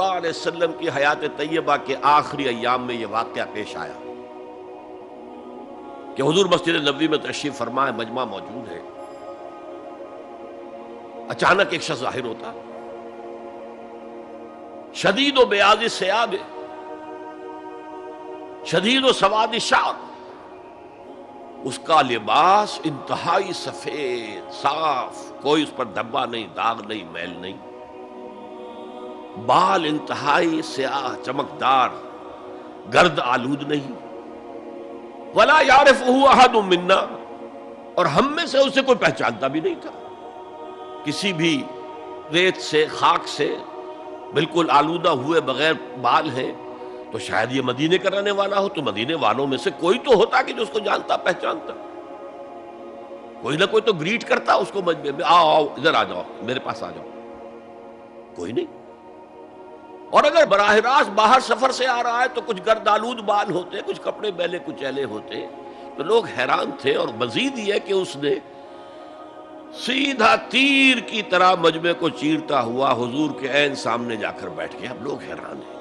اللہ علیہ وسلم کی حیات طیبہ کے آخری ایام میں یہ واقعہ پیش آیا کہ حضور مسجد نبوی میں تشریف فرما ہے، مجمع موجود ہے، اچانک ایک شخص ظاہر ہوتا، شدید و بیاض ثیاب، شدید و سواد شعر، اس کا لباس انتہائی سفید صاف، کوئی اس پر دھبا نہیں، داغ نہیں، میل نہیں، بال انتہائی سیاہ چمکدار، گرد آلود نہیں، ولا یعرفہ احد منا، اور ہم میں سے اسے کوئی پہچانتا بھی نہیں تھا، کسی بھی ریت سے خاک سے بالکل آلودہ ہوئے بغیر بال ہیں، تو شاید یہ مدینے کا رہنے والا ہو، تو مدینے والوں میں سے کوئی تو ہوتا کہ جو اس کو جانتا پہچانتا، کوئی نہ کوئی تو گریٹ کرتا اس کو مجمع میں، آؤ آؤ ادھر آ جاؤ، میرے پاس آ جاؤ، کوئی نہیں۔ اور اگر براہ راست باہر سفر سے آ رہا ہے تو کچھ گرد آلود بال ہوتے، کچھ کپڑے میلے کچیلے ہوتے، تو لوگ حیران تھے، اور مزید یہ کہ اس نے سیدھا تیر کی طرح مجمع کو چیرتا ہوا حضور کے عین سامنے جا کر بیٹھ گیا۔ اب لوگ حیران ہیں،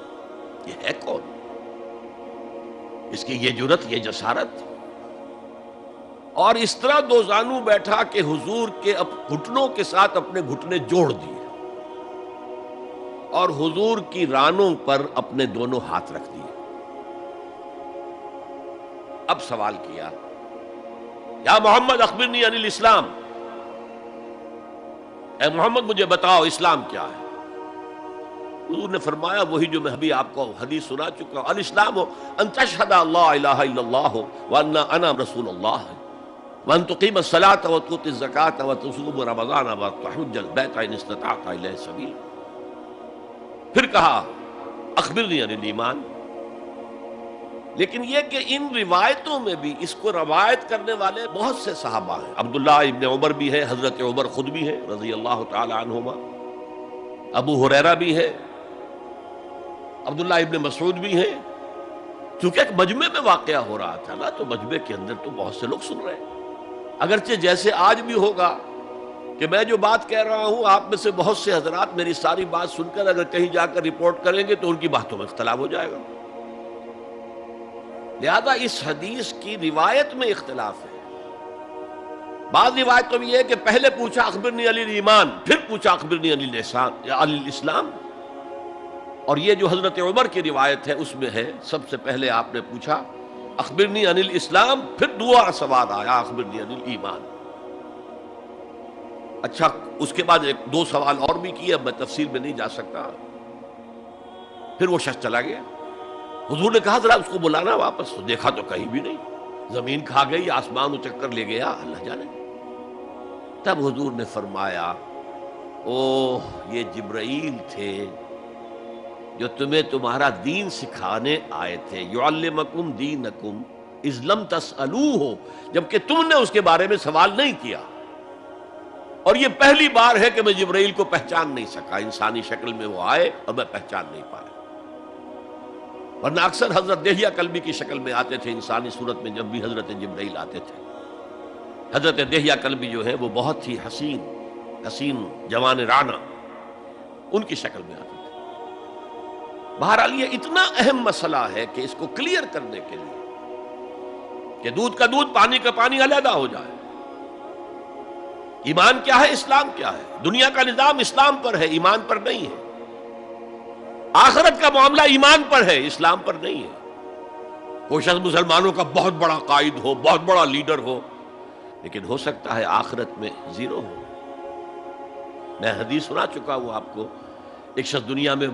یہ ہے کون؟ اس کی یہ جرت، یہ جسارت، اور اس طرح دو زانو بیٹھا کہ حضور کے گھٹنوں کے ساتھ اپنے گھٹنے جوڑ دیے اور حضور کی رانوں پر اپنے دونوں ہاتھ رکھ دیے۔ اب سوال کیا، یا محمد اخبرنی عن الاسلام، اے محمد مجھے بتاؤ اسلام کیا ہے؟ حضور نے فرمایا وہی جو میں ابھی آپ کو حدیث سنا چکا ہوں، الاسلام ان تشہد اللہ الہ الا اللہ وان انا رسول اللہ وان تقیم الصلاۃ وتؤتی الزکاۃ وتصوم رمضان وتحج البیت ان استطعت الیہ سبیلا۔ پھر کہا اخبرنی عن الایمان، لیکن یہ کہ ان روایتوں میں بھی اس کو روایت کرنے والے بہت سے صحابہ ہیں، عبداللہ ابن عمر بھی ہے، حضرت عمر خود بھی ہے رضی اللہ تعالی عنہما، ابو ہریرہ بھی ہے، عبداللہ ابن مسعود بھی ہے، چونکہ ایک مجمع میں واقعہ ہو رہا تھا نا، تو مجمع کے اندر تو بہت سے لوگ سن رہے ہیں، اگرچہ جیسے آج بھی ہوگا کہ میں جو بات کہہ رہا ہوں آپ میں سے بہت سے حضرات میری ساری بات سن کر اگر کہیں جا کر رپورٹ کریں گے تو ان کی باتوں میں اختلاف ہو جائے گا، لہذا اس حدیث کی روایت میں اختلاف ہے۔ بعض روایتوں میں یہ ہے کہ پہلے پوچھا اخبرنی عن الایمان، پھر پوچھا اخبرنی عن الاسلام، اور یہ جو حضرت عمر کی روایت ہے اس میں ہے سب سے پہلے آپ نے پوچھا اخبرنی عن الاسلام، پھر دوسرا سوال آیا اخبرنی عن الایمان۔ اچھا، اس کے بعد ایک دو سوال اور بھی کیے، اب میں تفصیل میں نہیں جا سکتا۔ پھر وہ شخص چلا گیا، حضور نے کہا ذرا اس کو بلانا واپس، تو دیکھا تو کہیں بھی نہیں، زمین کھا گئی، آسمان اچک کر لے گیا، اللہ جانے۔ تب حضور نے فرمایا اوہ یہ جبرائیل تھے جو تمہیں تمہارا دین سکھانے آئے تھے، یعلمکم دینکم اذ لم تسألوہ، جبکہ تم نے اس کے بارے میں سوال نہیں کیا، اور یہ پہلی بار ہے کہ میں جبرائیل کو پہچان نہیں سکا، انسانی شکل میں وہ آئے اور میں پہچان نہیں پایا، ورنہ اکثر حضرت دہیہ کلبی کی شکل میں آتے تھے انسانی صورت میں، جب بھی حضرت جبرائیل آتے تھے۔ حضرت دہیہ کلبی جو ہے وہ بہت ہی حسین جوان رانا، ان کی شکل میں آتے تھے۔ بہرحال یہ اتنا اہم مسئلہ ہے کہ اس کو کلیئر کرنے کے لیے کہ دودھ کا دودھ پانی کا پانی علیحدہ ہو جائے، ایمان کیا ہے، اسلام کیا ہے، دنیا کا نظام اسلام پر ہے، ایمان پر نہیں ہے، آخرت کا معاملہ ایمان پر ہے، اسلام پر نہیں ہے۔ کوئی شخص مسلمانوں کا بہت بڑا قائد ہو، بہت بڑا لیڈر ہو، لیکن ہو سکتا ہے آخرت میں زیرو ہو۔ میں حدیث سنا چکا ہوں آپ کو، ایک شخص دنیا میں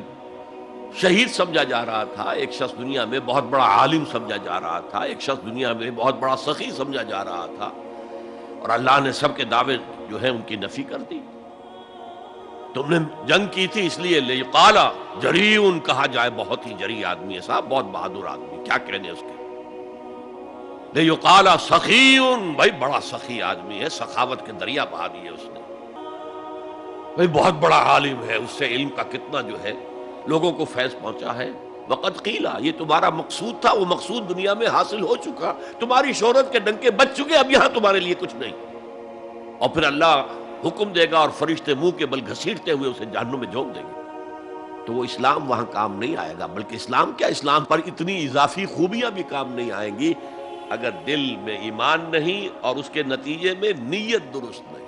شہید سمجھا جا رہا تھا، ایک شخص دنیا میں بہت بڑا عالم سمجھا جا رہا تھا، ایک شخص دنیا میں بہت بڑا سخی سمجھا جا رہا تھا، اور اللہ نے سب کے دعوے جو ہیں ان کی نفی کر دی۔ تم نے جنگ کی تھی اس لیے لیقال جریء کہا جائے، بہت ہی جری آدمی ہے صاحب، بہت بہادر آدمی، کیا کہنے اس کے، لیقال سخی، بھائی بڑا سخی آدمی ہے، سخاوت کے دریا بہا دیے اس نے، بھائی بہت بڑا عالم ہے، اس سے علم کا کتنا جو ہے لوگوں کو فیض پہنچا ہے۔ وقد قیل، یہ تمہارا مقصود تھا، وہ مقصود دنیا میں حاصل ہو چکا، تمہاری شہرت کے ڈنکے بج چکے، اب یہاں تمہارے لیے کچھ نہیں۔ اور پھر اللہ حکم دے گا اور فرشتے منہ کے بل گھسیٹتے ہوئے اسے جہنم میں جھونک دیں گے۔ تو وہ اسلام وہاں کام نہیں آئے گا، بلکہ اسلام کیا، اسلام پر اتنی اضافی خوبیاں بھی کام نہیں آئیں گی اگر دل میں ایمان نہیں اور اس کے نتیجے میں نیت درست نہیں۔